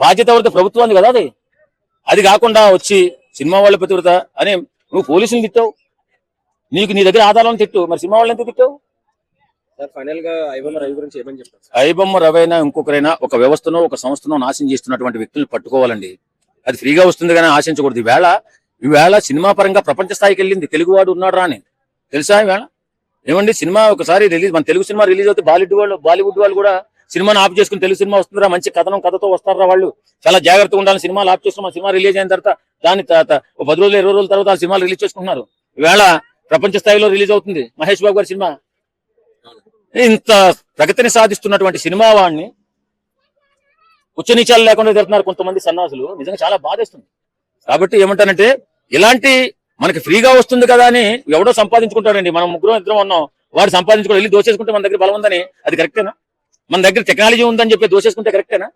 బాధ్యత ఎవరితో? ప్రభుత్వాన్ని కదా అది. అది కాకుండా వచ్చి సినిమా వాళ్ళ పతివ్రత అని నువ్వు పోలీసులు తిట్టావు, నీకు నీ దగ్గర ఆధారాలను తిట్టు, మరి సినిమా వాళ్ళని ఎందుకు తిట్టావు? ఫైనల్ గా ఐబొమ్మ రవి గురించి ఏమని చెప్తారు? ఐబొమ్మ రవైనా ఇంకొకరైనా ఒక వ్యవస్థనో ఒక సంస్థనో నాశనం చేస్తున్నటువంటి వ్యక్తులను పట్టుకోవాలండి. అది ఫ్రీగా వస్తుంది కానీ ఆశించకూడదు. ఈవేళ సినిమా పరంగా ప్రపంచ స్థాయికి వెళ్ళింది. తెలుగువాడు ఉన్నాడు రా అని తెలుసా? ఈవేళ ఏమండి సినిమా ఒకసారి రిలీజ్, మన తెలుగు సినిమా రిలీజ్ అవుతే బాలీవుడ్ వాళ్ళు కూడా సినిమాని ఆఫ్ చేసుకుని తెలుగు సినిమా వస్తుందిరా, మంచి కథతో వస్తారా వాళ్ళు, చాలా జాగ్రత్తగా ఉండాలని సినిమాలు ఆఫ్ చేసుకుని మన సినిమా రిలీజ్ అయిన తర్వాత దాని తర్వాత 10 రోజులు 20 రోజుల తర్వాత ఆ సినిమాలు రిలీజ్ చేసుకుంటున్నారు. ఈవేళ ప్రపంచ స్థాయిలో రిలీజ్ అవుతుంది మహేష్ బాబు గారి సినిమా. ఇంత ప్రగతిని సాధిస్తున్నటువంటి సినిమా వాడిని ఉచ్చనీచాలు లేకుండా తిడుతున్నారు కొంతమంది సన్నాసులు. నిజంగా చాలా బాధేస్తుంది. కాబట్టి ఏమంటానంటే, ఇలాంటి మనకి ఫ్రీగా వస్తుంది కదా అని ఎవడో సంపాదించుకుంటాడండి. మనం ఇద్దరం ఉన్నాం, వాడు సంపాదించుకోవడం వెళ్ళి దోచేసుకుంటే మన దగ్గర బలం ఉందని అది కరెక్టేనా? మన దగ్గర టెక్నాలజీ ఉందని చెప్పి దోచేసుకుంటే కరెక్టేనా?